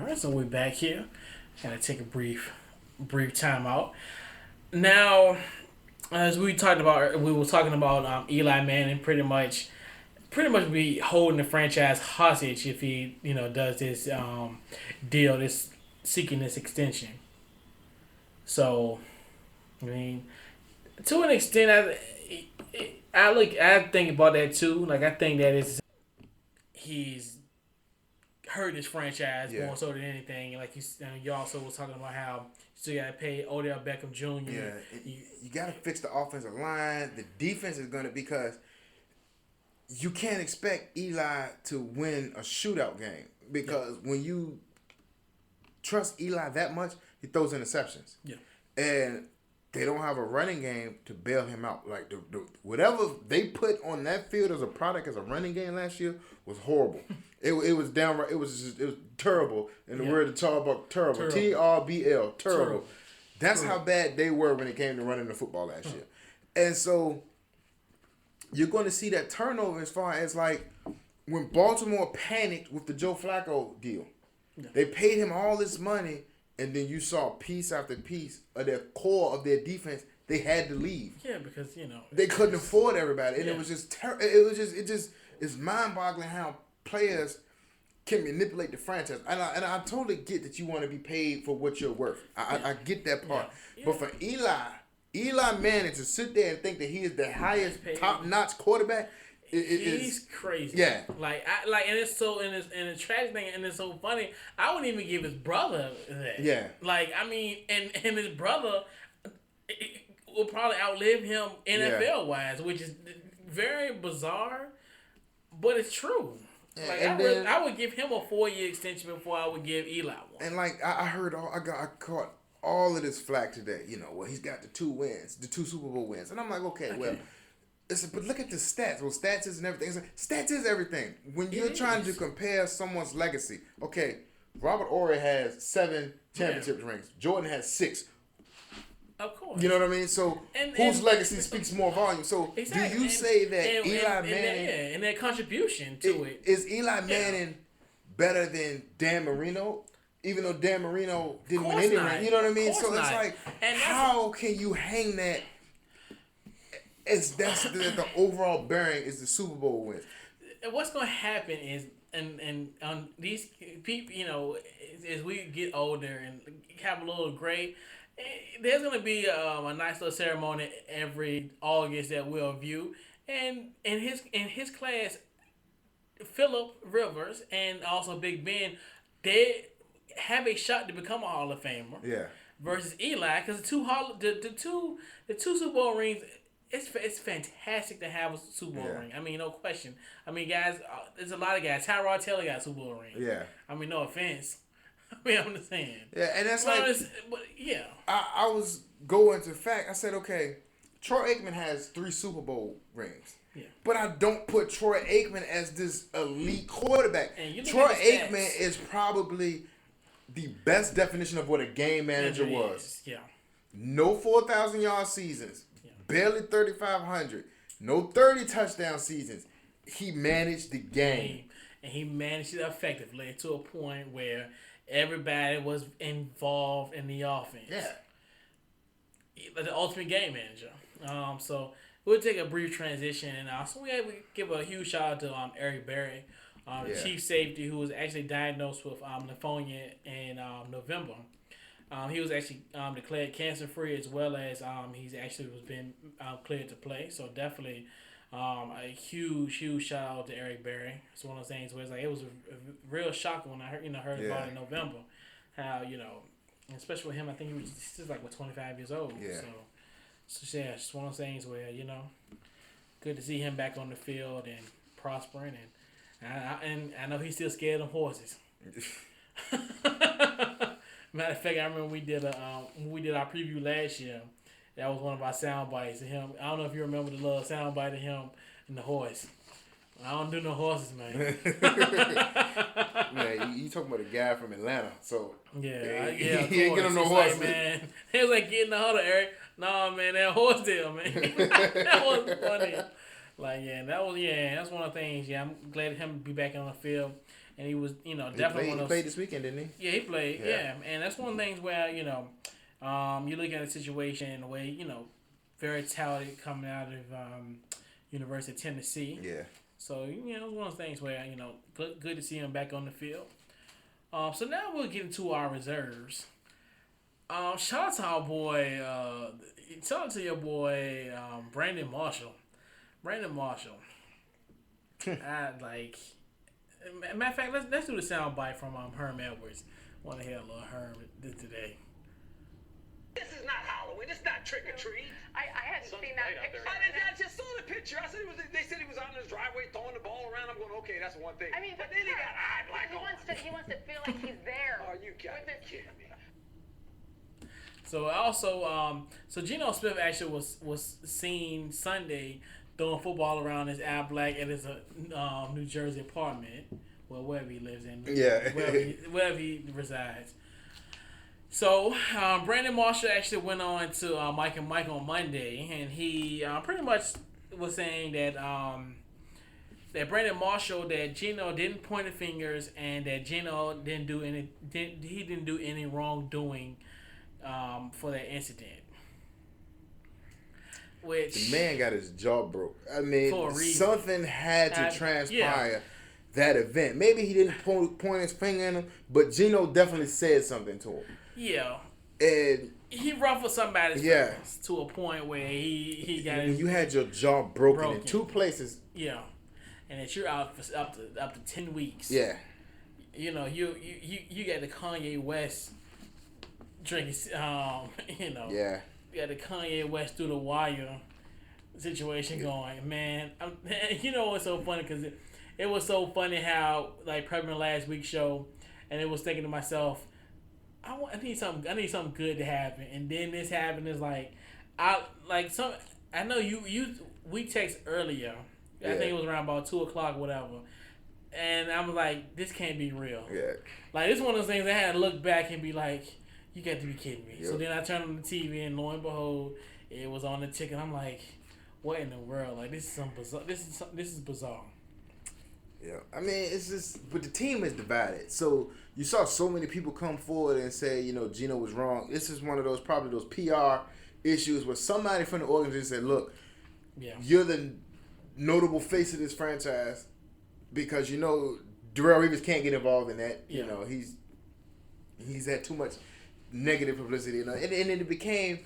right, so we're back here. Gotta take a brief time out. Now, as we were talking about Eli Manning pretty much be holding the franchise hostage if he does this deal, this seeking this extension. So, I mean, to an extent, I think about that too. Like I think that he's hurt his franchise Yeah. more so than anything. And like you also was talking about how you still got to pay Odell Beckham Yeah, Jr. you got to fix the offensive line. The defense is going to, because you can't expect Eli to win a shootout game, because when you trust Eli that much, he throws interceptions. Yeah. And they don't have a running game to bail him out. Like whatever they put on that field as a product as a running game last year was horrible. It was downright. It was terrible. In the word of Charles Buck, terrible. TRBL, terrible. That's how bad they were when it came to running the football last year. And so you're going to see that turnover as far as like when Baltimore panicked with the Joe Flacco deal. Yeah. They paid him all this money, and then you saw piece after piece of their core of their defense. They had to leave. Yeah, because they couldn't afford everybody, and it was just it's mind-boggling how players can manipulate the franchise. And I totally get that you want to be paid for what you're worth. I get that part. Yeah. But for Eli Manning to sit there and think that he is the highest top-notch quarterback, he's crazy. Yeah. And it's so and the tragic thing, and it's so funny. I wouldn't even give his brother that. Yeah. Like I mean, and his brother will probably outlive him NFL wise, which is very bizarre, but it's true. Like I would give him a 4-year extension before I would give Eli one. And like I caught all of this flack today. Well, he's got the 2 wins, the 2 Super Bowl wins, and I'm like, okay. Well. But look at the stats. Well, stats isn't everything. Stats is everything. When you're trying to compare someone's legacy, okay, Robert Ory has 7 championship rings. Jordan has 6. Of course. You know what I mean? So whose legacy speaks more volume? So do you say that Eli Manning and their contribution to it is Eli Manning better than Dan Marino? Even though Dan Marino didn't win any ring, you know what I mean? So it's like, how can you hang that? That's the overall bearing is the Super Bowl win. What's going to happen is, and these people, as we get older and have a little gray, there's going to be a nice little ceremony every August that we'll view, and in his class, Phillip Rivers and also Big Ben, they have a shot to become a Hall of Famer. Yeah. Versus Eli, because the two Super Bowl rings. It's fantastic to have a Super Bowl ring. I mean, no question. I mean, guys, there's a lot of guys. Tyrod Taylor got a Super Bowl ring. Yeah. I mean, no offense. I mean, I'm just saying. Yeah, and that's but yeah. I was going to fact. I said, okay, Troy Aikman has 3 Super Bowl rings. Yeah. But I don't put Troy Aikman as this elite quarterback. Troy Aikman is probably the best definition of what a game manager was. Yeah. No 4,000-yard seasons. Barely 3,500. No 30 touchdown seasons. He managed the game. And he managed it effectively to a point where everybody was involved in the offense. Yeah. The ultimate game manager. So we'll take a brief transition. And also we give a huge shout out to Eric Berry, the chief safety, who was actually diagnosed with pneumonia in November. He was actually declared cancer-free, as well as he's actually been cleared to play. So definitely a huge shout out to Eric Berry. It's one of those things where it's like it was a real shock when I heard about it in November. How especially with him, I think he was just like 25 years old. Yeah. So yeah, it's just one of those things where good to see him back on the field and prospering, and I know he's still scared of horses. Matter of fact, I remember we did our preview last year. That was one of our sound bites of him. I don't know if you remember the little sound bite of him and the horse. I don't do no horses, man. Man, you talking about a guy from Atlanta, so he ain't get on no horse, like, man. He was like, get in the huddle, Eric. No, man, that horse deal, man. That was funny. Like that's one of the things. Yeah, I'm glad him to be back on the field, and he was definitely one of he those. played this weekend, didn't he? Yeah, he played. Yeah, and that's one of the things where you look at a situation the way very talented coming out of University of Tennessee. Yeah. So it's one of those things where good to see him back on the field. So now we'll get into our reserves. Shout out to our boy. Shout out to your boy Brandon Marshall. Brandon Marshall. I like. Matter of fact, let's do the sound bite from Herm Edwards. Want to hear a little Herm today. This is not Halloween. It's not trick or treat. I hadn't seen that picture. I just saw the picture. I said they said he was out in his driveway throwing the ball around. I'm going, okay, that's one thing. I mean, but then he got eye black he on. He wants to feel like he's there. Oh, you got to be kidding me. So also, so Geno Smith actually was seen Sunday throwing football around his eye black at his New Jersey apartment, well, wherever he lives in, wherever he resides. So Brandon Marshall actually went on to Mike and Mike on Monday, and he pretty much was saying that that Brandon Marshall, that Geno didn't point the fingers, and that Geno didn't do any wrongdoing for that incident. Which the man got his jaw broke. I mean, something had to transpire that event. Maybe he didn't point his finger at him, but Geno definitely said something to him. Yeah. And he ruffled somebody's feathers to a point where he got his... You had your jaw broken in two places. Yeah. And that you're out for up to 10 weeks. Yeah. You got the Kanye West drinking, Yeah. You got the Kanye West through the wire situation going. Man, what's so funny? Because it was so funny how, like, prepping last week's show, and it was thinking to myself, I need something good to happen, and then this happened. Is like, I know we text earlier. I think it was around about 2:00, whatever. And I'm like, this can't be real. Yeah. Like, this is one of those things I had to look back and be like, you got to be kidding me. Yep. So then I turned on the TV, and lo and behold, it was on the ticket. I'm like, what in the world? Like, this is some bizarre. This is bizarre. Yeah, I mean, it's just, but the team is divided. So you saw so many people come forward and say, Geno was wrong. This is one of those PR issues where somebody from the organization said, look, you're the notable face of this franchise because Darrelle Revis can't get involved in that. Yeah. He's had too much negative publicity, and it became,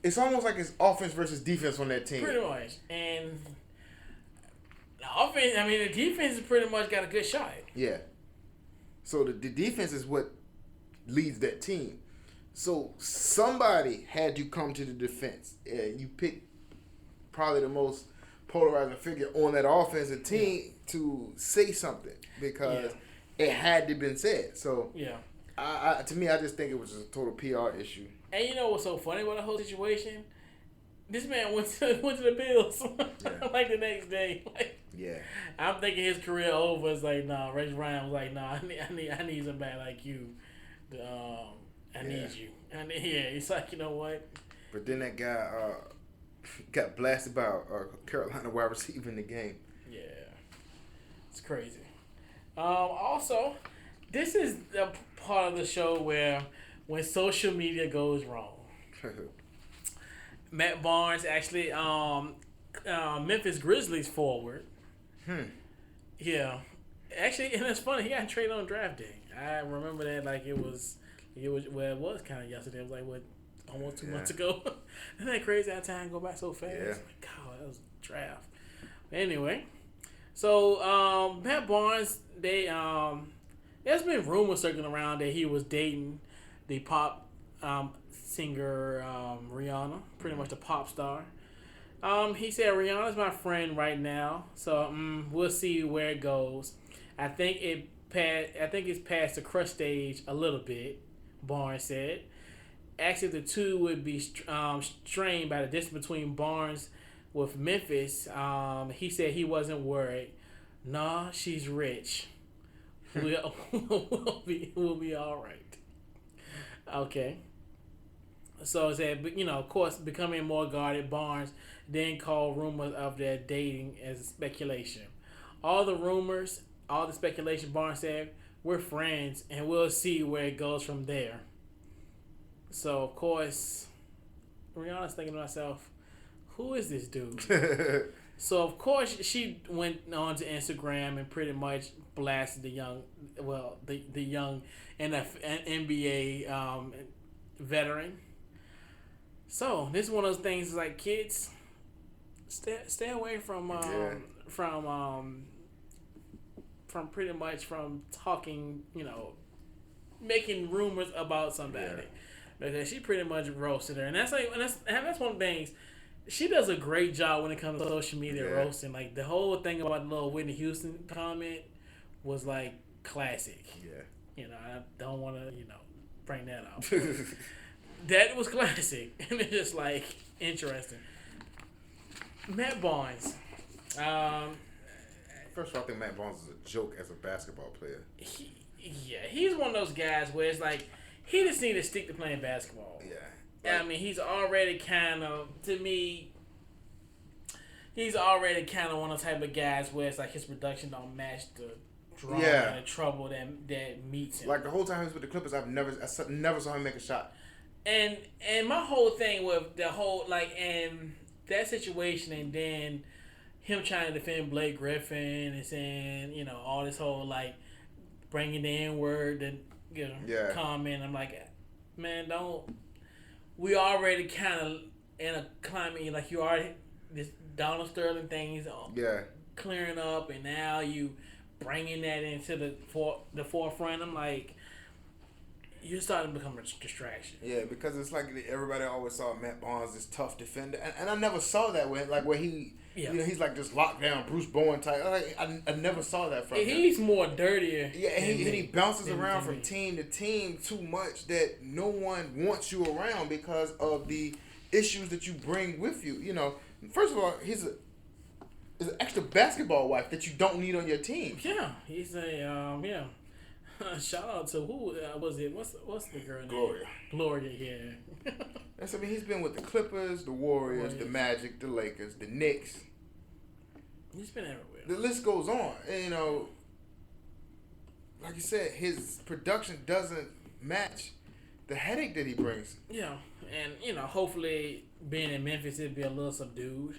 it's almost like it's offense versus defense on that team. Pretty much, and. Offense, the defense has pretty much got a good shot. Yeah. So the defense is what leads that team. So somebody had to come to the defense. And you picked probably the most polarizing figure on that offensive team to say something because it had to been said. So to me, I just think it was a total PR issue. And you know what's so funny about the whole situation? This man went to the Bills like the next day. I'm thinking his career over. It's like, nah. Rex Ryan was like, nah. I need somebody like you. I need you. He's like, you know what? But then that guy got blasted by a Carolina wide receiver in the game. Yeah, it's crazy. Also, this is the part of the show where when social media goes wrong. Matt Barnes actually, Memphis Grizzlies forward. Yeah. Actually, and it's funny, he got traded on draft day. I remember that like it was it was kind of yesterday. It was like, almost 2 months ago. Isn't that crazy how time go by so fast? Yeah. Like, God, that was a draft. Anyway, so Matt Barnes, there's been rumors circling around that he was dating the pop singer Rihanna, pretty much the pop star. He said Rihanna's my friend right now, so we'll see where it goes. I think it's past the crush stage a little bit. Barnes said. Actually, the two would be strained by the distance between Barnes with Memphis. He said he wasn't worried. Nah, she's rich. We'll be all right. Okay. So it said, of course, becoming more guarded, Barnes then called rumors of their dating as speculation. All the speculation, Barnes said, we're friends and we'll see where it goes from there. So, of course, Rihanna's thinking to myself, who is this dude? So, of course, she went on to Instagram and pretty much blasted the young NBA veteran. So this is one of those things like kids, stay away from pretty much from talking, making rumors about somebody, because she pretty much roasted her, and that's one of the things. She does a great job when it comes to social media roasting. Like the whole thing about the little Whitney Houston comment was like classic. Yeah. I don't want to bring that up. That was classic, and it's just like interesting. Matt Barnes. First of all, I think Matt Barnes is a joke as a basketball player. He's one of those guys where it's like he just need to stick to playing basketball. Yeah. I mean, he's already kind of, to me, he's already kind of one of the type of guys where it's like his production don't match the drama and the trouble that meets him. Like the whole time he was with the Clippers, I never saw him make a shot. And my whole thing with the whole, like, and that situation, and then him trying to defend Blake Griffin and saying, all this whole, like, bringing the N-word and, comment. I'm like, man, don't. We already kind of in a climate, like, you already, this Donald Sterling things clearing up, and now you bringing that into the forefront. I'm like, you're starting to become a distraction. Yeah, because it's like everybody always saw Matt Barnes this tough defender, and I never saw that where he, he's like this lockdown Bruce Bowen type. I never saw that from him. He's more dirtier. Yeah, and he bounces around from team to team too much that no one wants you around because of the issues that you bring with you. First of all, he's an extra basketball wife that you don't need on your team. Yeah, he's a shout out to who was it? What's the girl name? Gloria, yeah. He's been with the Clippers, the Warriors, the Magic, the Lakers, the Knicks. He's been everywhere. The list goes on. And, like you said, his production doesn't match the headache that he brings. Yeah, and hopefully being in Memphis, it'd be a little subdued.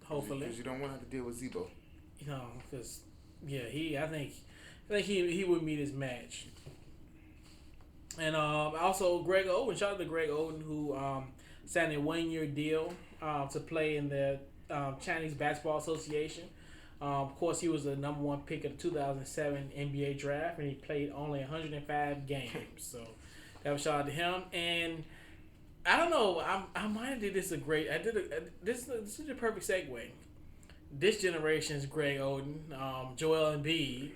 Hopefully, because you don't want to have to deal with Z-Bo. Because I think he would meet his match. And also Greg Oden, shout out to Greg Oden, who signed a 1-year deal to play in the Chinese Basketball Association. Of course, he was the number 1 pick of the 2007 NBA draft, and he played only 105 games. So that was shout out to him. And I don't know, I might have did this this is the perfect segue. This generation's Greg Oden, Joel Embiid.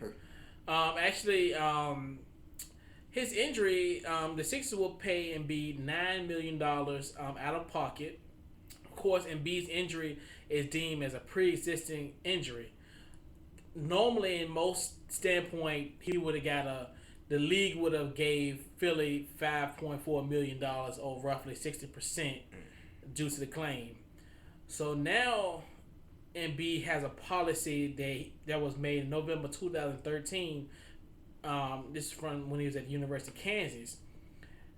His injury, the Sixers will pay Embiid $9 million out of pocket. Of course, Embiid's injury is deemed as a pre-existing injury. Normally, in most standpoint, he would have got the league would have gave Philly $5.4 million, or roughly 60%, due to the claim. So now, Embiid has a policy that was made in November 2013. This is from when he was at the University of Kansas.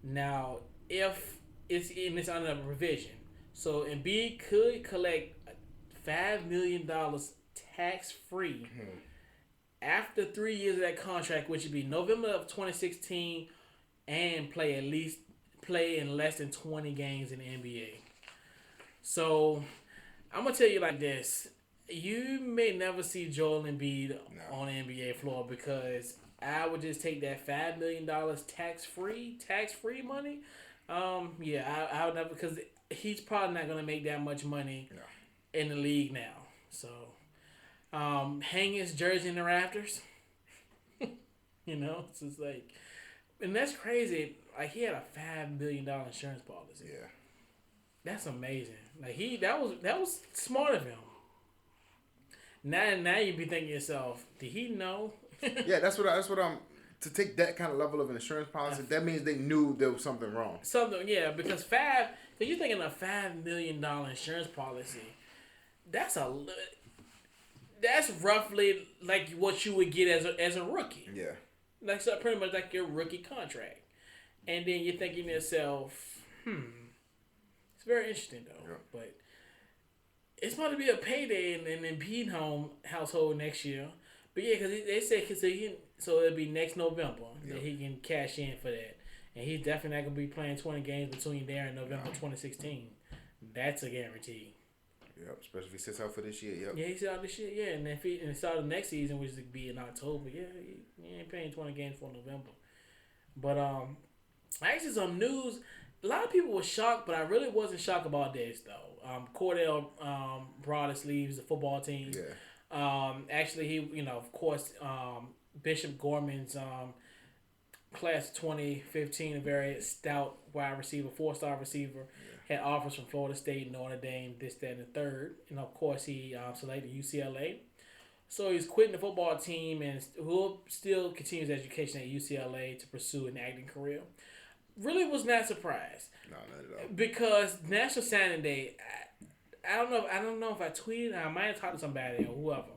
Now, if it's under a provision, so Embiid could collect $5 million tax-free after 3 years of that contract, which would be November of 2016, and play in less than 20 games in the NBA. So I'm gonna tell you like this: you may never see Joel Embiid on the NBA floor, because I would just take that $5 million tax free money. I would never, because he's probably not gonna make that much money in the league now. So, hang his jersey in the rafters. It's just like, and that's crazy. Like, he had a $5 million insurance policy. Yeah, that's amazing. Like, that was smart of him. Now you'd be thinking to yourself, did he know? Yeah, that's what I'm to take that kind of level of insurance policy, that means they knew there was something wrong. Something, yeah, because if you're thinking a $5 million insurance policy, that's roughly like what you would get as a rookie. Yeah. Like so pretty much like your rookie contract. And then you're thinking to yourself, it's very interesting though. Yeah. But it's about to be a payday in the Embiid household next year. But yeah, because they said so it'll be next November that he can cash in for that. And he's definitely not going to be playing 20 games between there and November 2016. That's a guarantee. Yep, especially if he sits out for this year. Yep. Yeah, he sits out this year. Yeah, and if he started next season, which would be in October, yeah, he ain't playing 20 games for November. But actually, some news. A lot of people were shocked, but I really wasn't shocked about this though. Cordell Broadus leaves the football team. Yeah. Actually, he of course Bishop Gorman's class 2015, a very stout wide receiver, 4-star receiver, had offers from Florida State, Notre Dame, this, that, and the third. And of course, he selected UCLA. So he's quitting the football team and will still continue his education at UCLA to pursue an acting career. Really was not surprised. No, not at all. Because National Signing Day, I don't know if I tweeted, I might have talked to somebody or whoever.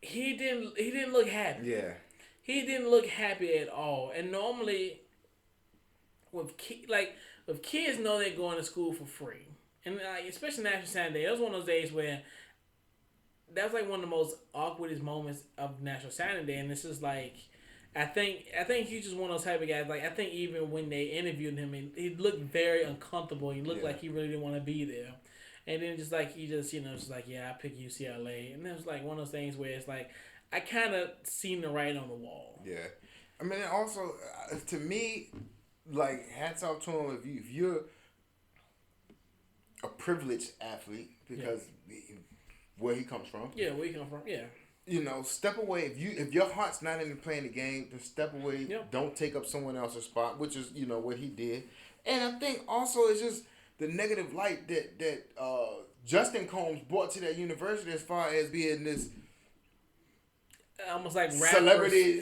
He didn't look happy. Yeah. He didn't look happy at all. And normally, with kids know they're going to school for free, and especially National Signing Day, that was one of those days where that was like one of the most awkwardest moments of National Signing Day. And this is like, I think he's just one of those type of guys. Like I think even when they interviewed him, he looked very uncomfortable. He looked like he really didn't want to be there. And then just like he just just like, yeah, I pick UCLA, and it was like one of those things where it's like I kind of seen the writing on the wall. Yeah, I mean, also to me, like hats off to him if you're a privileged athlete because where he comes from. Yeah, where he comes from. Yeah. Step away. If your heart's not in playing the game, then step away. Yep. Don't take up someone else's spot, which is what he did. And I think also it's just the negative light that Justin Combs brought to that university as far as being this almost like celebrity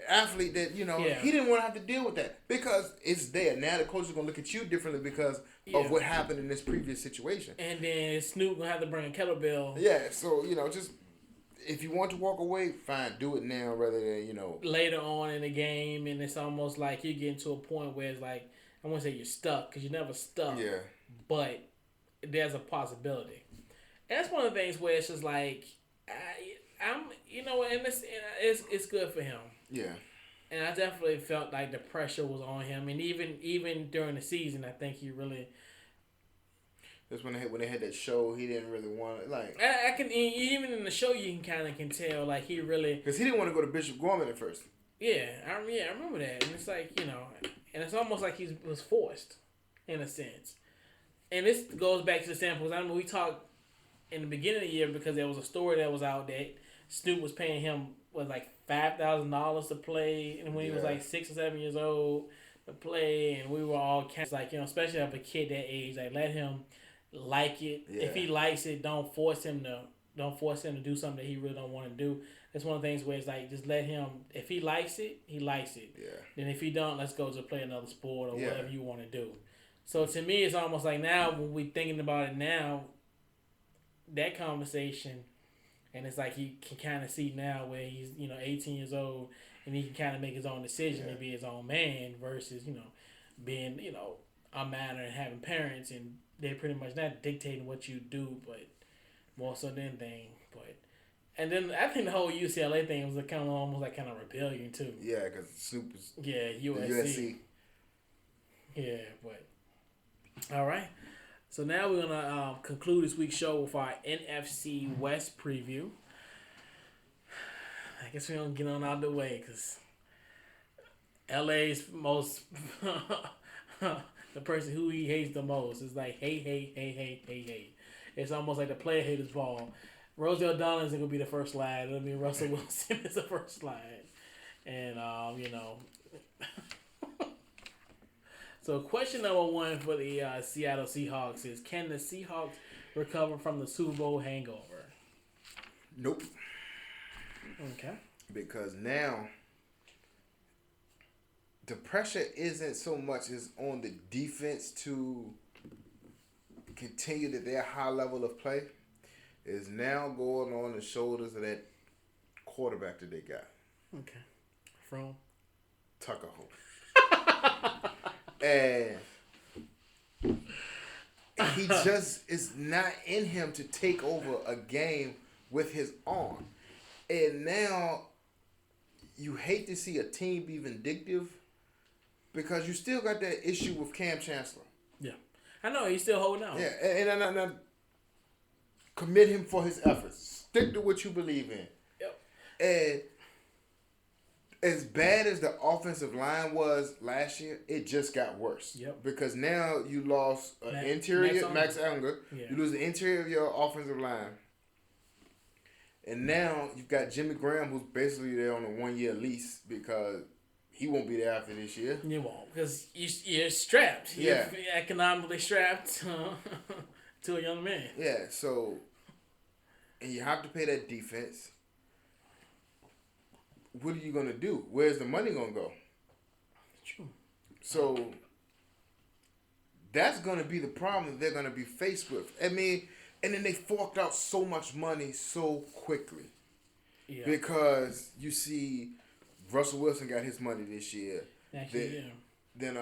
athlete that he didn't want to have to deal with that because it's there. Now the coach is gonna look at you differently because of what happened in this previous situation. And then Snoop gonna have to bring a kettlebell. Yeah, so just. If you want to walk away, fine. Do it now rather than, later on in the game. And it's almost like you're getting to a point where it's like, I won't say you're stuck because you're never stuck. Yeah. But there's a possibility. And that's one of the things where it's just like, and it's good for him. Yeah. And I definitely felt like the pressure was on him. And even during the season, I think he really... That's when they had that show. He didn't really want it. Like I can even in the show you can tell like he really because he didn't want to go to Bishop Gorman at first. Yeah, I remember that, and it's like and it's almost like he was forced, in a sense. And this goes back to the sample. I remember we talked in the beginning of the year because there was a story that was out that Snoop was paying him like $5,000 to play, and when he was like 6 or 7 years old to play, and we were all like especially of a kid that age, like let him. Like it. Yeah. If he likes it, don't force him to do something that he really don't want to do. That's one of the things where it's like just let him. If he likes it, he likes it. Yeah. Then if he don't, let's go to play another sport or whatever you want to do. So to me, it's almost like now when we thinking about it now, that conversation, and it's like he can kind of see now where he's 18 years old and he can kind of make his own decision and be his own man versus being a minor and having parents and. They're pretty much not dictating what you do, but more so than anything. And then I think the whole UCLA thing was almost like rebellion too. Yeah, because Snoop is USC. Yeah, but all right. So now we're gonna conclude this week's show with our NFC West preview. I guess we're gonna get on out of the way because LA's most. The person who he hates the most is like hate. It's almost like the player haters ball. Rosie O'Donnell is gonna be the first slide. It'll be Russell Wilson is the first slide, and So question number 1 for the Seattle Seahawks is: can the Seahawks recover from the Super Bowl hangover? Nope. Okay. Because now the pressure isn't so much as on the defense to continue to their high level of play. Is now going on the shoulders of that quarterback that they got. Okay. From Tucker and he just is not in him to take over a game with his arm. And now you hate to see a team be vindictive because you still got that issue with Cam Chancellor. Yeah. I know, he's still holding out. Yeah, and commit him for his efforts. Stick to what you believe in. Yep. And as bad as the offensive line was last year, it just got worse. Yep. Because now you lost an interior, Max Unger. Yeah. You lose the interior of your offensive line. And now you've got Jimmy Graham, who's basically there on a 1-year lease because he won't be there after this year. You won't, because you're strapped. You're economically strapped to a young man. Yeah, so, and you have to pay that defense. What are you going to do? Where's the money going to go? True. So, that's going to be the problem that they're going to be faced with. I mean, and then they forked out so much money so quickly. Yeah. Because you see, Russell Wilson got his money this year. Actually, then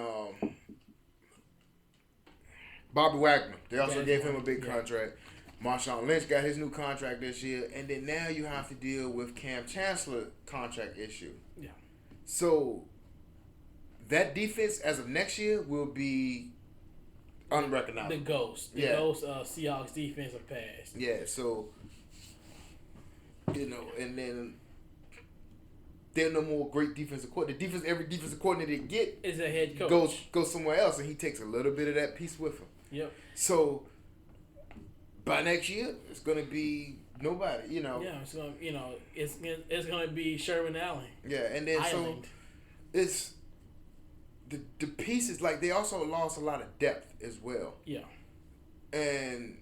Bobby Wagner, they also gave him a big contract. Marshawn Lynch got his new contract this year, and then now you have to deal with Cam Chancellor contract issue. Yeah. So that defense as of next year will be unrecognizable. The ghost of Seahawks defense of the past. Yeah. So and then there are no more great defensive coordinator. Every defensive coordinator they get is a head coach. Goes somewhere else, and he takes a little bit of that piece with him. Yep. So by next year, it's gonna be nobody. Yeah, it's gonna it's gonna be Sherman Allen. Yeah, and then Island. So it's the pieces like they also lost a lot of depth as well. Yeah. And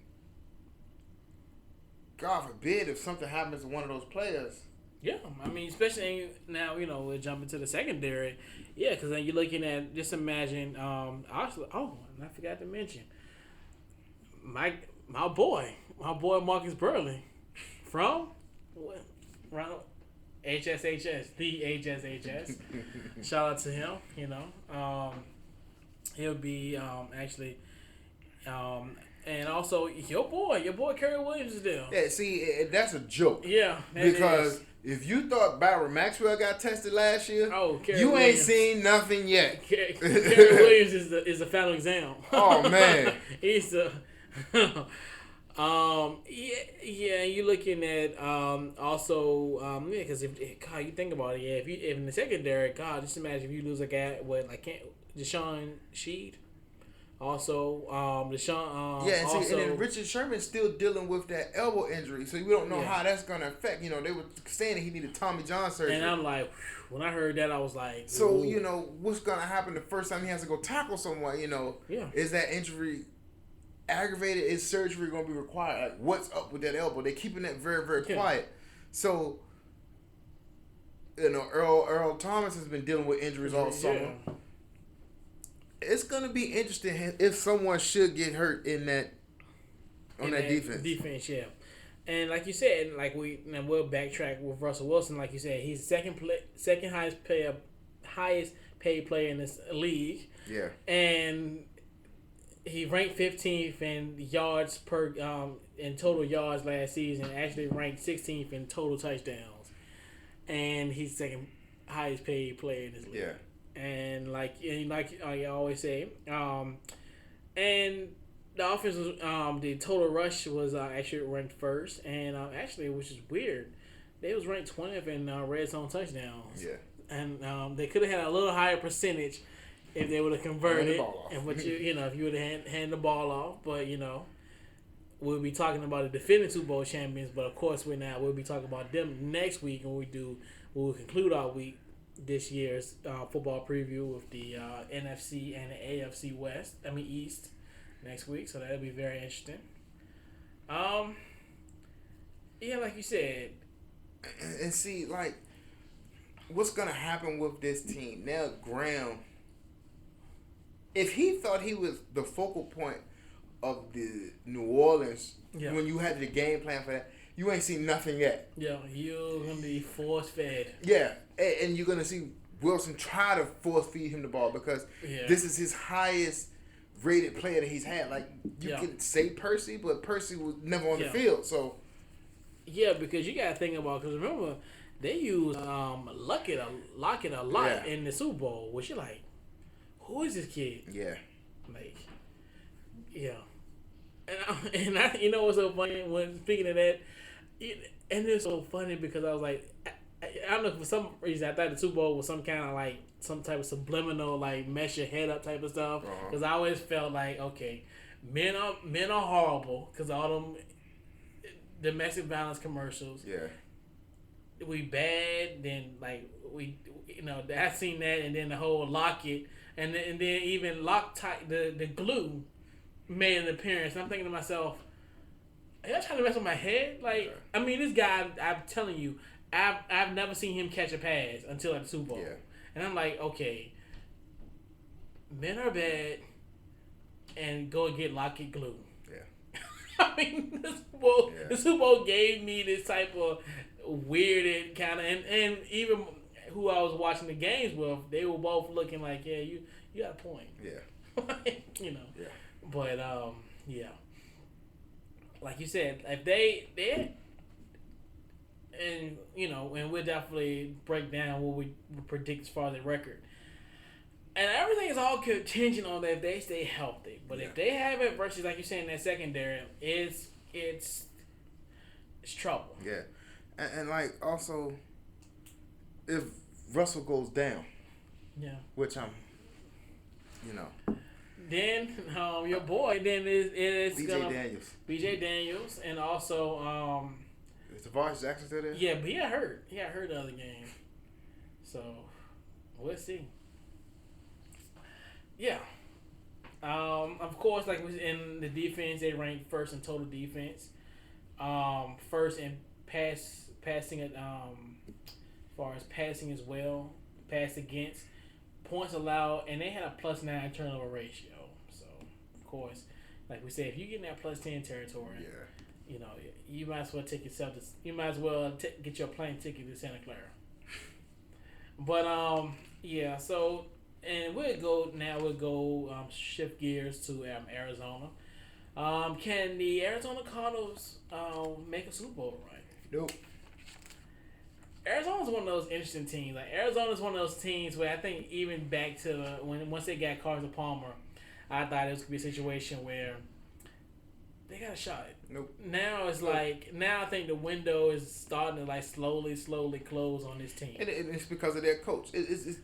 God forbid if something happens to one of those players. Yeah, I mean, especially now, we're jumping to the secondary. Yeah, because then you're looking at, just imagine, and I forgot to mention, my boy Marcus Burley from Ronald HSHS, the HSHS. Shout out to him, he'll be and also your boy Kerry Williams is there. Yeah, see, that's a joke. Yeah, because if you thought Byron Maxwell got tested last year, you ain't seen nothing yet. Kerry Williams is the final exam. Oh man, he's the. You're looking at because if you think about it, if in the secondary, just imagine if you lose a guy with Deshaun Sheed. Also, Deshaun. And then Richard Sherman's still dealing with that elbow injury, so we don't know how that's gonna affect. They were saying that he needed Tommy John surgery, and I'm like, when I heard that, I was like, so what's gonna happen the first time he has to go tackle someone? Is that injury aggravated? Is surgery gonna be required? Like, what's up with that elbow? They're keeping that very, very quiet. So, Earl Thomas has been dealing with injuries all summer. It's gonna be interesting if someone should get hurt on that defense. Defense, yeah. And like you said, we'll backtrack with Russell Wilson. Like you said, he's second highest paid player in this league. Yeah. And he ranked 15th in yards per in total yards last season. Actually ranked 16th in total touchdowns. And he's second highest paid player in this league. Yeah. And like I always say, and the offense was, the total rush was actually ranked first, and which is weird, they was ranked 20th in red zone touchdowns. Yeah. And they could have had a little higher percentage if they would have converted, and if you would have handed the ball off. But we'll be talking about the defending Super Bowl champions, but of course we'll be talking about them next week when we'll conclude our week. This year's football preview with the NFC and the AFC East next week, so that'll be very interesting. Like you said, and see, what's gonna happen with this team now? Graham, if he thought he was the focal point of the New Orleans when you had the game plan for that, you ain't seen nothing yet. Yeah, you're gonna be force fed. Yeah, and you're gonna see Wilson try to force feed him the ball because this is his highest rated player that he's had. Like you can say Percy, but Percy was never on the field, so. Yeah, because you gotta think about, because remember they use Lockett a lot in the Super Bowl, which you're like, who is this kid? Yeah. Like, yeah. And I you know what's so funny when speaking of that, and it's so funny because I was like, I don't know, for some reason I thought the Super Bowl was some kind of like some type of subliminal like mess your head up type of stuff, because I always felt like, okay, men are horrible because all them domestic violence commercials. Yeah. We bad, then like we, I seen that, and then the whole Lockett, and then even Loctite, the glue, made an appearance. I'm thinking to myself, are y'all trying to mess with my head? Like, I mean, this guy, I'm telling you, I've never seen him catch a pass until at the Super Bowl, and I'm like, okay, men are bad, and go and get Lockett glue. I mean, the Super Bowl gave me this type of weirded kind of, and even who I was watching the games with, they were both looking like, yeah, you got a point. Yeah. But like you said, if they and and we'll definitely break down what we predict as far as the record. And everything is all contingent on that if they stay healthy. But if they have it versus, like you're saying, that secondary, it's trouble. Yeah. And like, also, if Russell goes down, which I'm, then your boy, then it's BJ Daniels, and also is Tavares Jackson still there? Yeah, but he got hurt. He got hurt the other game. So we'll see. Yeah. Of course, like in the defense, they ranked first in total defense. First in passing it. As far as passing as well, pass against, points allowed, and they had a +9 turnover ratio. So of course, like we said, if you get in that +10 territory, you might as well take yourself to. You might as well get your plane ticket to Santa Clara. But so. And we'll go shift gears to Arizona. Can the Arizona Cardinals make a Super Bowl run? Nope. Arizona's one of those interesting teams. Like, Arizona's one of those teams where I think even back to once they got Carson Palmer, I thought it was going to be a situation where they got a shot. Nope. Now it's now I think the window is starting to like slowly close on this team. And it's because of their coach. It's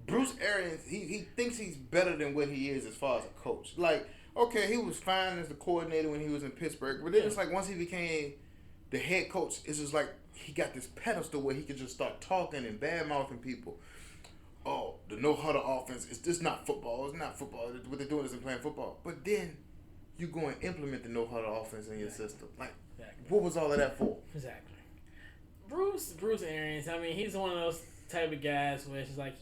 Bruce Arians, he thinks he's better than what he is as far as a coach. Like, okay, he was fine as the coordinator when he was in Pittsburgh, but then it's like once he became the head coach, it's just like he got this pedestal where he could just start talking and bad-mouthing people. Oh, the no-huddle offense, it's just not football. It's not football. What they're doing isn't playing football. But then you go and implement the no-huddle offense in your system. Like, what was all of that for? Exactly. Bruce Arians, I mean, he's one of those type of guys where it's just like,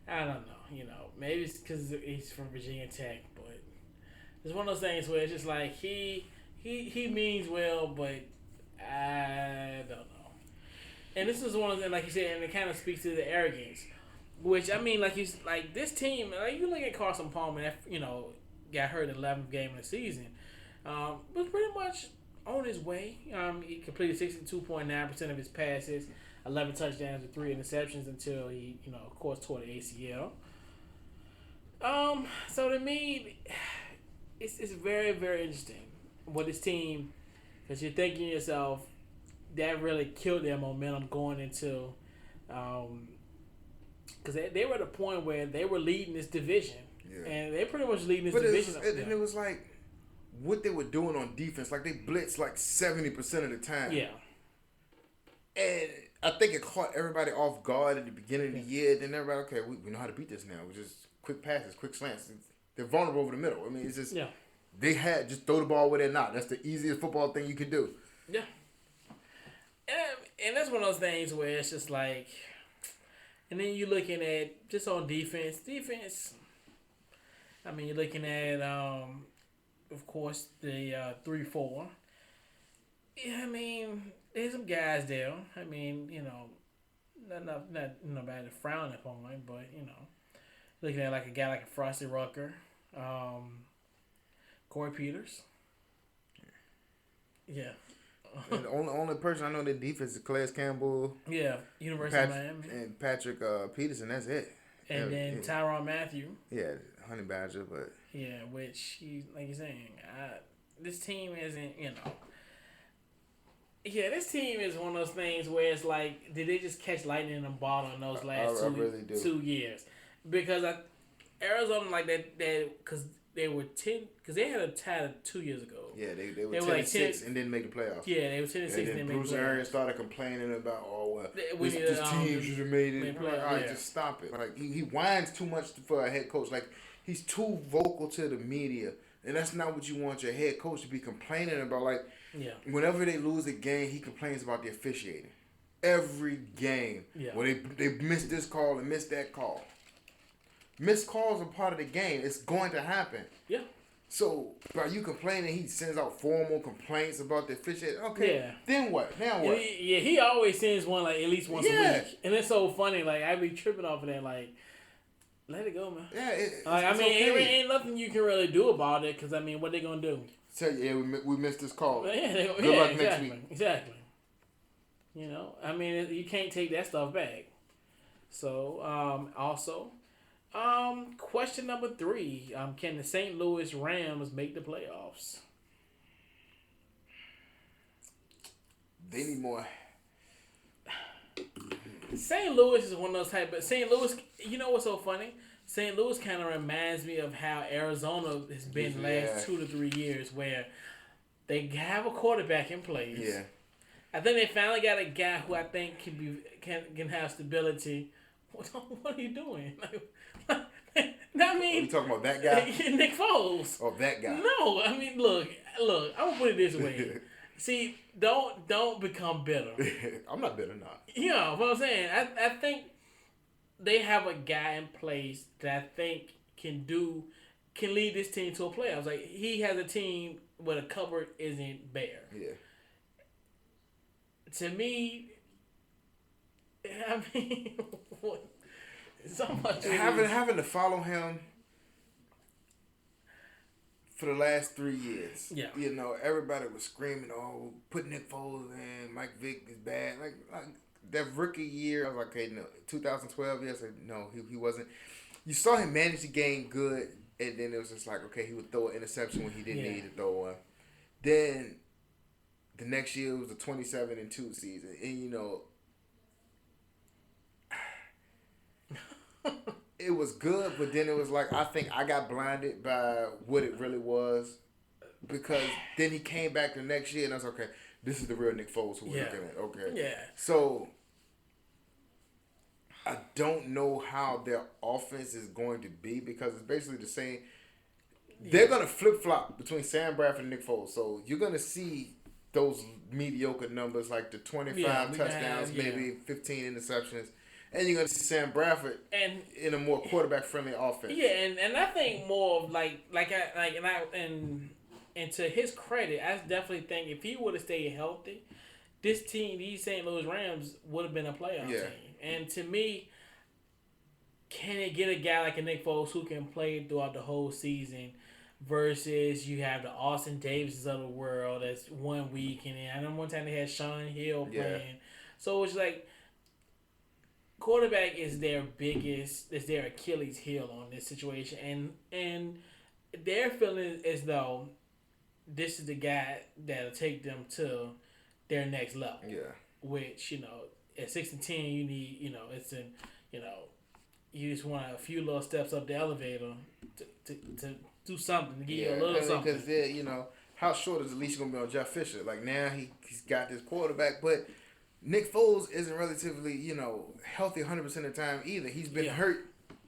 I don't know, maybe it's because he's from Virginia Tech, but it's one of those things where it's just like he means well, but I don't know. And this is one of the, like you said, and it kind of speaks to the arrogance, which I mean, like this team, like you look at Carson Palmer, that got hurt in the 11th game of the season, was pretty much on his way. He completed 62.9% of his passes. 11 touchdowns and 3 interceptions until he, of course, tore the ACL. So to me, it's very, very interesting what this team, because you're thinking to yourself, that really killed their momentum going into, because they were at a point where they were leading this division, and they pretty much leading this division. And it was like what they were doing on defense, like they blitzed like 70% of the time. Yeah. And I think it caught everybody off guard at the beginning of the year. Then everybody, okay, we know how to beat this now. We just quick passes, quick slants. They're vulnerable over the middle. I mean, it's just they had just throw the ball where they're not. That's the easiest football thing you can do. Yeah. And that's one of those things where it's just like, And then you're looking at just on defense. Defense. I mean, you're looking at of course the 3-4. Yeah, I mean, there's some guys there. I mean, not nobody to frown upon, but looking at like a guy like a Frosty Rucker, Corey Peters. Yeah. And the only person I know that defense is Calais Campbell. Yeah, University of Miami. And Patrick Peterson. That's it. And then Tyrann Mathieu. Yeah, Honey Badger, but yeah, which like you're saying, this team isn't, Yeah, this team is one of those things where it's like, did they just catch lightning in a bottle in those last really 2 years? Because Arizona like that because they were 10 because they had a tie 2 years ago. Yeah, they were 10-6 and didn't make the playoffs. Yeah, they were 10-6 and didn't make the playoffs. Bruce Arians started complaining about we this team should have made it. Playoff, all right, just stop it. Like he whines too much for a head coach. Like he's too vocal to the media, and that's not what you want your head coach to be complaining about. Like whenever they lose a game, he complains about the officiating. Every game, when they miss this call and miss that call. Missed calls are part of the game. It's going to happen. Yeah. So, by you complaining, he sends out formal complaints about the officiating. Okay. Yeah. Then what? Now what? He always sends one like at least once a week, and it's so funny. Like I be tripping off of that. Like, let it go, man. Yeah. It ain't nothing you can really do about it because what they gonna do? Tell you, we missed this call. Yeah. Good luck next week. Exactly. You can't take that stuff back. So, also. Question number 3. Can the St. Louis Rams make the playoffs? They need more. St. Louis is one of those type, but St. Louis, you know what's so funny? St. Louis kind of reminds me of how Arizona has been the last 2 to 3 years, where they have a quarterback in place. Yeah. I think they finally got a guy who I think can have stability. What are you doing? What are you talking about, that guy? Nick Foles. Oh, that guy. No, look. I'm gonna put it this way. See, don't become bitter. I'm not bitter, not. What I'm saying. I think they have a guy in place that I think can lead this team to a playoffs. Like he has a team where the cupboard isn't bare. Yeah. To me, what? So much having to follow him for the last 3 years. Yeah. Everybody was screaming, "Oh, put Nick Foles in. Mike Vick is bad." Like that rookie year, I was like, "Okay, no." 2012, yes, no, he wasn't. You saw him manage the game good, and then it was just like, okay, he would throw an interception when he didn't need to throw one. Then the next year it was a 27-2 season, and it was good, but then it was like, I think I got blinded by what it really was, because then he came back the next year and I was like, okay, this is the real Nick Foles who we're looking at. Okay. Yeah. So I don't know how their offense is going to be, because it's basically the same. They're going to flip-flop between Sam Bradford and Nick Foles. So you're going to see those mediocre numbers like the 25 touchdowns, maybe 15 interceptions. And you're going to see Sam Bradford in a more quarterback-friendly offense. Yeah, and I think more of and to his credit, I definitely think if he would have stayed healthy, this team, these St. Louis Rams, would have been a playoff team. And to me, can it get a guy like a Nick Foles who can play throughout the whole season versus you have the Austin Davises of the world that's 1 week, and then I know one time they had Sean Hill playing. So it's like, quarterback is their Achilles heel on this situation, and they're feeling as though this is the guy that'll take them to their next level. Yeah. Which, at 6-10, you need, you just want a few little steps up the elevator to do something, to give you a little something. Because how short is the leash going to be on Jeff Fisher? Like, now he's got this quarterback, but Nick Foles isn't relatively, healthy 100% of the time either. He's been hurt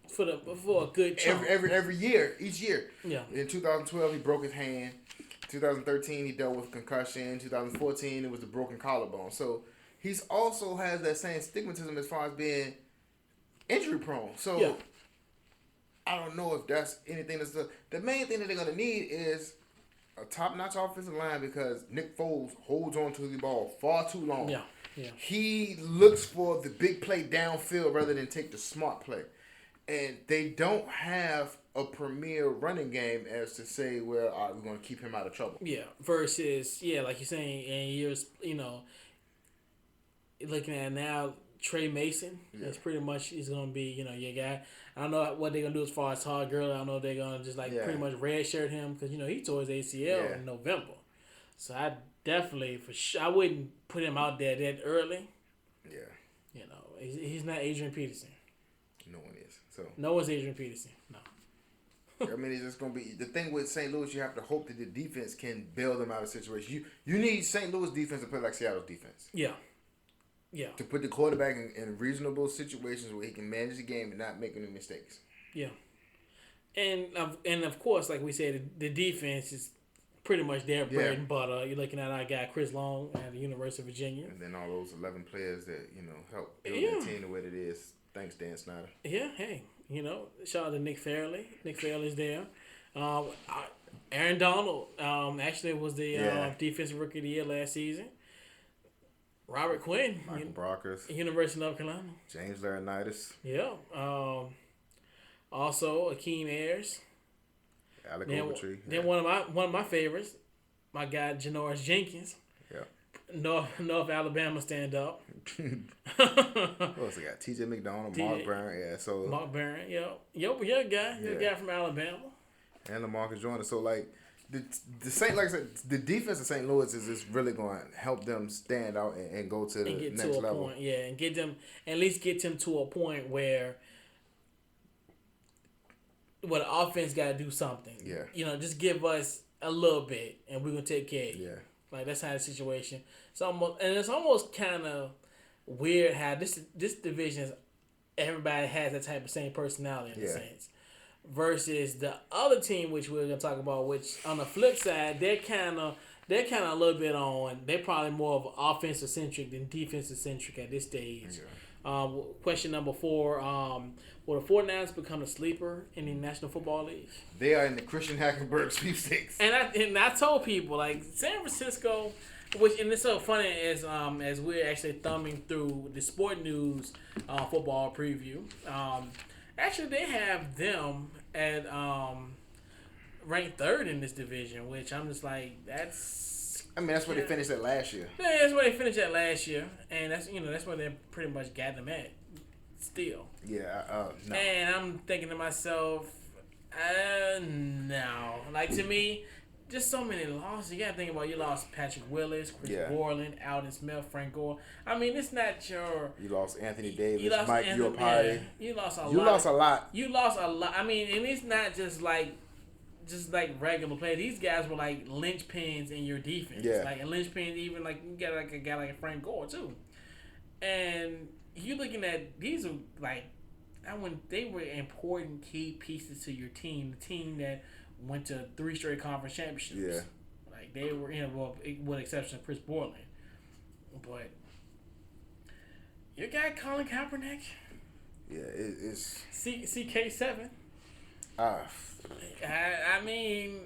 for a good chunk. Every year, each year. Yeah. In 2012, he broke his hand. 2013, he dealt with concussion. 2014, it was the broken collarbone. So he's also has that same stigmatism as far as being injury prone. So Yeah. I don't know if that's anything that's the main thing that they're gonna need is a top-notch offensive line because Nick Foles holds on to the ball far too long. Yeah. Yeah. He looks for the big play downfield rather than take the smart play. And they don't have a premier running game as to say, well, all right, we're going to keep him out of trouble. Yeah. Versus, like you're saying, in years, looking at now, Trey Mason is pretty much is going to be, your guy. I don't know what they're going to do as far as Todd Gurley. I don't know if they're going to just pretty much redshirt him because, he tore his ACL in November. So I definitely, for sure, I wouldn't put him out there that early. Yeah. He's not Adrian Peterson. No one is. So No one's Adrian Peterson. No. I mean, it's just going to be the thing with St. Louis. You have to hope that the defense can bail them out of situations. You need St. Louis defense to play like Seattle's defense. Yeah. Yeah. To put the quarterback in reasonable situations where he can manage the game and not make any mistakes. Yeah. And of course, like we said, the defense is pretty much their bread and butter. You're looking at our guy Chris Long at the University of Virginia. And then all those 11 players that, help build the team the way it is. Thanks, Dan Snyder. Yeah, hey, shout out to Nick Fairley. Nick Fairley's there. Aaron Donald actually was the defensive rookie of the year last season. Robert Quinn. Michael Brockers. University of North Carolina. James Laurinaitis. Yeah. Also, Akeem Ayers. Alec Ogletree. Then one of my favorites, my guy Janoris Jenkins. Yeah. North Alabama stand up. What else they got? T.J. McDonald, Mark Barron. Yeah, so Mark Barron. Your guy. Your guy from Alabama. And LaMarcus Joyner. So the Saint, like I said, the defense of St. Louis is just really going to help them stand out and go to the next level. Point, and get them at least get them to a point where the offense got to do something. Yeah. Just give us a little bit, and we're gonna take care of you. Yeah. Like that's how the situation. It's almost kind of weird how this division is. Everybody has that type of same personality in a sense. Versus the other team, which we're gonna talk about, which on the flip side, they're kind of a little bit on. They're probably more of offensive centric than defensive centric at this stage. Yeah. Question number 4: will the 49ers become a sleeper in the National Football League? They are in the Christian Hackenberg sweepstakes. And I told people like San Francisco, and it's so funny as we're actually thumbing through the Sport News football preview. Actually, they have them at ranked 3rd in this division, which I'm just like, that's. I mean, that's where they finished at last year. Yeah, that's where they finished at last year, and that's where they pretty much got them at. Still. Yeah. No. And I'm thinking to myself, no. Like to me, just so many losses. You gotta think about you lost Patrick Willis, Chris Borland, Alden Smith, Frank Gore. I mean, it's not your. You lost Anthony Davis, you lost Mike Iupati. You lost a lot. You lost a lot. You lost a lot. I mean, and it's not just like regular play. These guys were like linchpins in your defense. Yeah. Like and linchpins, even like you got like a guy like Frank Gore too. And you're looking at these are like, they were important key pieces to your team. The team that went to 3 straight conference championships. Yeah. Like they were, with exception of Chris Borland. But your guy Colin Kaepernick. Yeah, it's CK7. I mean,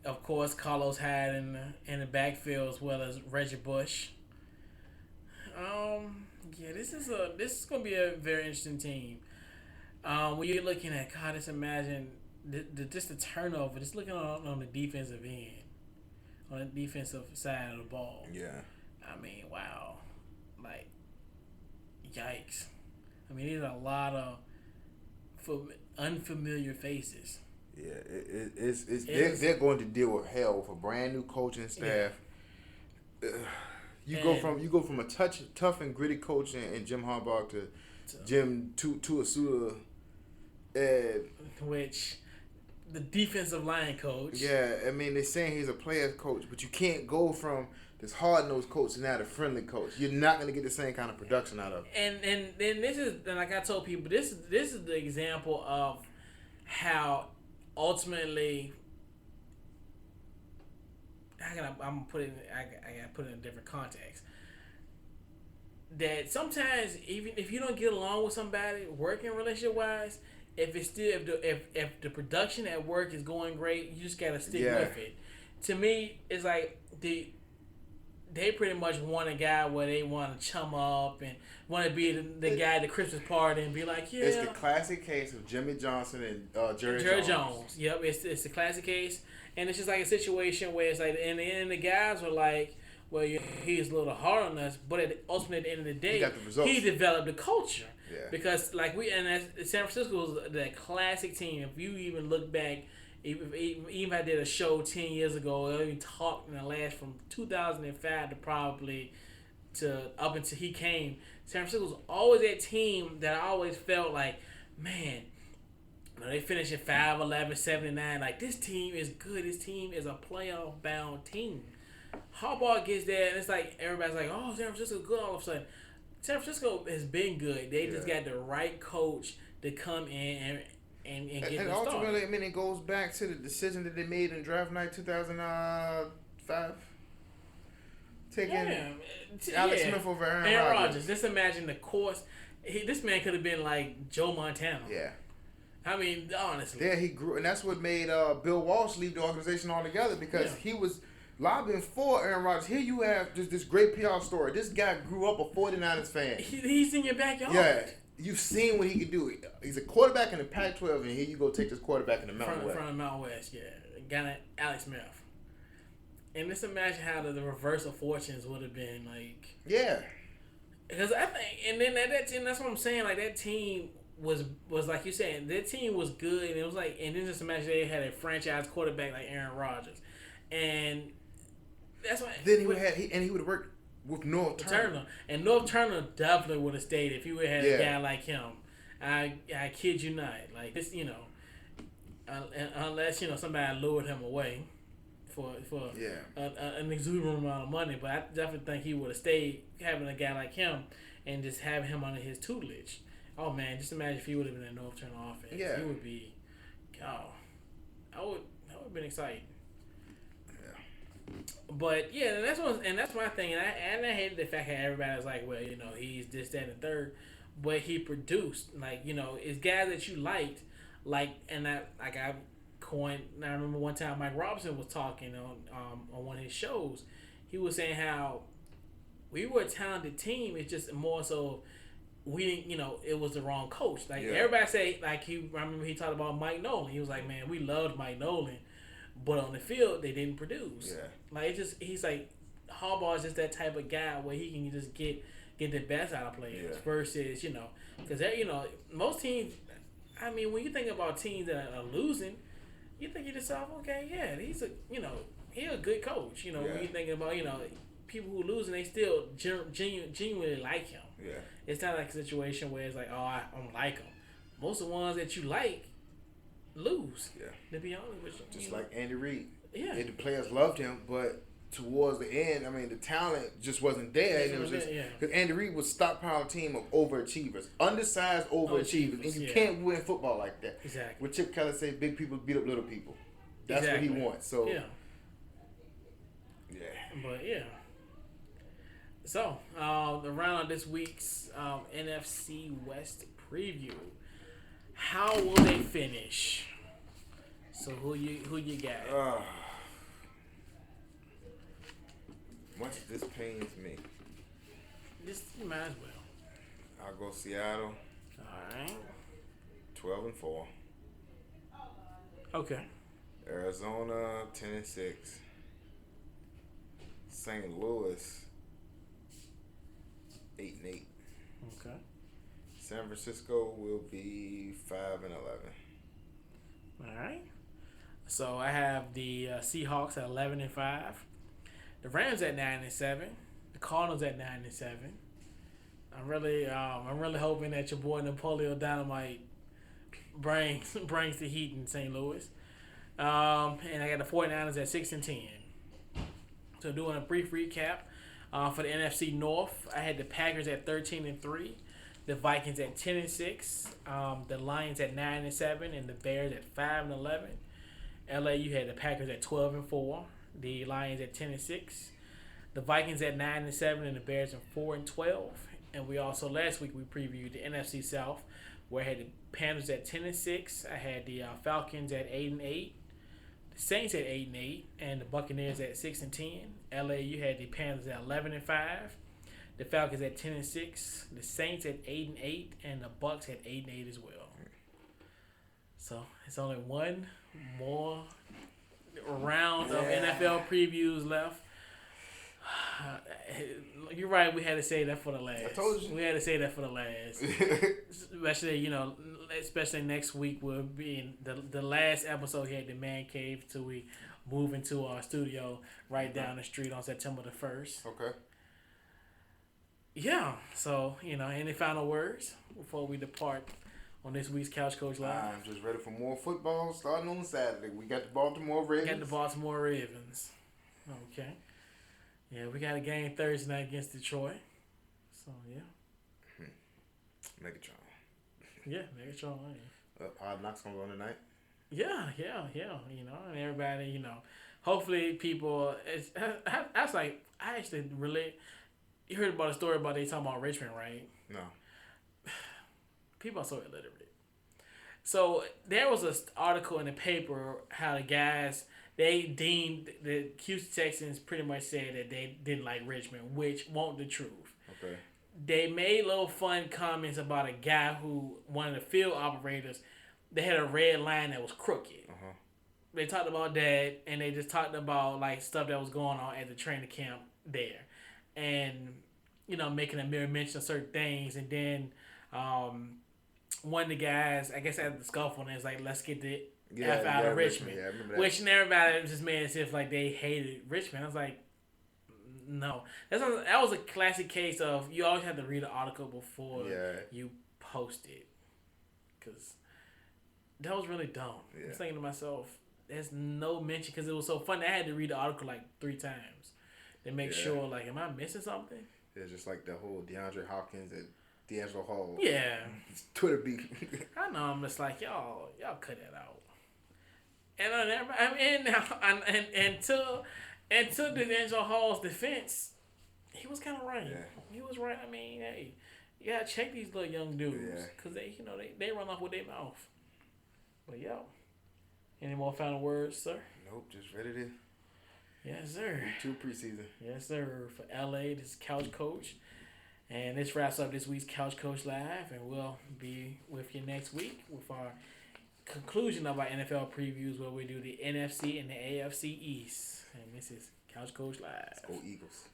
of course, Carlos Hyde in the backfield as well as Reggie Bush. This is gonna be a very interesting team. When you're looking at just imagine the turnover. Just looking on the defensive end, on the defensive side of the ball. Yeah. I mean, wow, like, yikes. I mean, there's a lot of unfamiliar faces. Yeah, they're going to deal with hell with a brand new coaching staff. Yeah. You go from a tough and gritty coach and Jim Harbaugh to Jim Tuasuda, which the defensive line coach. Yeah, I mean they're saying he's a player's coach, but you can't go from this hard-nosed coach to now the friendly coach. You're not going to get the same kind of production out of it. And this is, and like I told people, this is the example of how ultimately. I gotta put it in a different context. that sometimes even if you don't get along with somebody, working relationship wise, if it's still if the production at work is going great, you just gotta stick with it. To me, it's like they pretty much want a guy where they want to chum up and want to be the guy at the Christmas party and be like, yeah. It's the classic case of Jimmy Johnson and Jerry Jones. Yep, it's the classic case, and it's just like a situation where it's like, and the guys were like, well, he's a little hard on us, but ultimately at the end of the day, he developed a culture. Yeah. Because like San Francisco was the classic team. If you even look back. Even I did a show 10 years ago. I even talked in the last from 2005 to probably to up until he came. San Francisco was always that team that I always felt like, man, they finished at 5-11, 79. Like, this team is good. This team is a playoff bound team. Harbaugh gets there, and it's like everybody's like, oh, San Francisco good all of a sudden. San Francisco has been good. They just got the right coach to come in and get and ultimately, started. I mean, it goes back to the decision that they made in draft night 2005. Taking Alex Smith over Aaron Rodgers. Just imagine the course. This man could have been like Joe Montana. Yeah. I mean, honestly. Yeah, he grew, and that's what made Bill Walsh leave the organization altogether because he was lobbying for Aaron Rodgers. Here you have this great PR story. This guy grew up a 49ers fan. He's in your backyard. Yeah. You've seen what he can do. He's a quarterback in the Pac-12, and here you go take this quarterback in the Mountain West. From the Mountain West, yeah. Got Alex Smith. And just imagine how the reverse of fortunes would have been like. Yeah. Because I think, and then that team, that's what I'm saying. Like that team was like you saying, that team was good, and it was like, and then just imagine they had a franchise quarterback like Aaron Rodgers, and that's why. Then he would have worked with North Turner. And North Turner definitely would have stayed if he would have had a guy like him. I kid you not. Like this, unless somebody lured him away for an exuberant amount of money. But I definitely think he would have stayed having a guy like him and just having him under his tutelage. Oh man, just imagine if he would have been in North Turner offense. Yeah, he would be. I would have been excited. But yeah, and that's my thing, and I hated the fact that everybody was like, well, he's this, that, and the third, but he produced it's guys that you liked, and I remember one time Mike Robinson was talking on one of his shows, he was saying how we were a talented team, it's just more so we didn't, it was the wrong coach. Everybody say I remember he talked about Mike Nolan. He was like, man, we loved Mike Nolan. But on the field, they didn't produce. Yeah. He's like, Harbaugh is just that type of guy where he can just get the best out of players versus, because, most teams, I mean, when you think about teams that are losing, you think to yourself, okay, yeah, he's a good coach. When you thinking about, people who lose and they still genuinely like him. Yeah. It's not like a situation where it's like, oh, I don't like him. Most of the ones that you like, lose. Yeah. To be honest with you. Just like Andy Reid. Yeah. And the players loved him, but towards the end, I mean, the talent just wasn't there. And it was just because Andy Reid was stockpile team of overachievers, undersized overachievers, and you can't win football like that. Exactly. What Chip Kelly said, big people beat up little people. That's what he wants. So yeah. But yeah. So the round of this week's NFC West preview. How will they finish? So who you got? Much this pains me. You might as well. I'll go Seattle. All right. 12-4. Okay. Arizona 10-6. St. Louis 8-8. Okay. San Francisco will be 5-11. All right. So I have the Seahawks at 11-5, the Rams at 9-7, the Cardinals at 9-7. I'm really hoping that your boy Napoleon Dynamite brings the heat in St. Louis. And I got the 49ers at 6-10. So doing a brief recap for the NFC North, I had the Packers at 13-3. The Vikings at 10-6, the Lions at 9-7, and the Bears at 5-11. LA, you had the Packers at 12-4, the Lions at 10-6, the Vikings at 9-7, and the Bears at 4-12. And we also last week we previewed the NFC South, where I had the Panthers at 10-6. I had the Falcons at 8-8, the Saints at 8-8, and the Buccaneers at 6-10. LA, you had the Panthers at 11-5, the Falcons at 10-6, the Saints at 8-8, and the Bucs at 8-8 as well. So it's only one more round of NFL previews left. You're right. We had to say that for the last. I told you. We had to say that for the last. especially next week will be in the last episode here at the Man Cave till we move into our studio right down the street on September the 1st. Okay. Yeah. So any final words before we depart on this week's Couch Coach Live? I'm just ready for more football starting on Saturday. We got the Baltimore Ravens. Got the Baltimore Ravens. Okay. Yeah, we got a game Thursday night against Detroit. So, yeah. Megatron. Yeah, Megatron. Hard Knocks comes on tonight. Yeah. And everybody, hopefully people. I was like, I actually really. You heard about a story about they talking about Richmond, right? No. People are so illiterate. So there was an article in the paper how the guys. They deemed the Houston Texans pretty much said that they didn't like Richmond, which wasn't the truth. Okay. They made little fun comments about a guy who, one of the field operators, they had a red line that was crooked. Uh-huh. They talked about that, and they just talked about like stuff that was going on at the training camp there, and making a mere mention of certain things, and then one of the guys, I guess, after the scuffle, and it's like, let's get the F out of Richmond. Yeah, I remember that. Which everybody just made it as if like they hated Richmond. I was like, no. That was a classic case of you always have to read an article before you post it. Because that was really dumb. Yeah. I was thinking to myself, there's no mention, because it was so funny. I had to read the article like 3 times to make sure, like, am I missing something? It's just like the whole DeAndre Hopkins and D'Angelo Hall. Yeah. Twitter beef. I know. I'm just like, y'all cut that out. And until D'Angelo Hall's defense, he was kind of right. Yeah. He was right. I mean, hey, you gotta check these little young dudes because they run off with their mouth. But any more final words, sir? Nope, just ready to. Yes, sir. 2 preseason. Yes, sir. For LA, this is Couch Coach, and this wraps up this week's Couch Coach Live, and we'll be with you next week with our conclusion of our NFL previews, where we do the NFC and the AFC East. And this is Couch Coach Live. Let's go Eagles.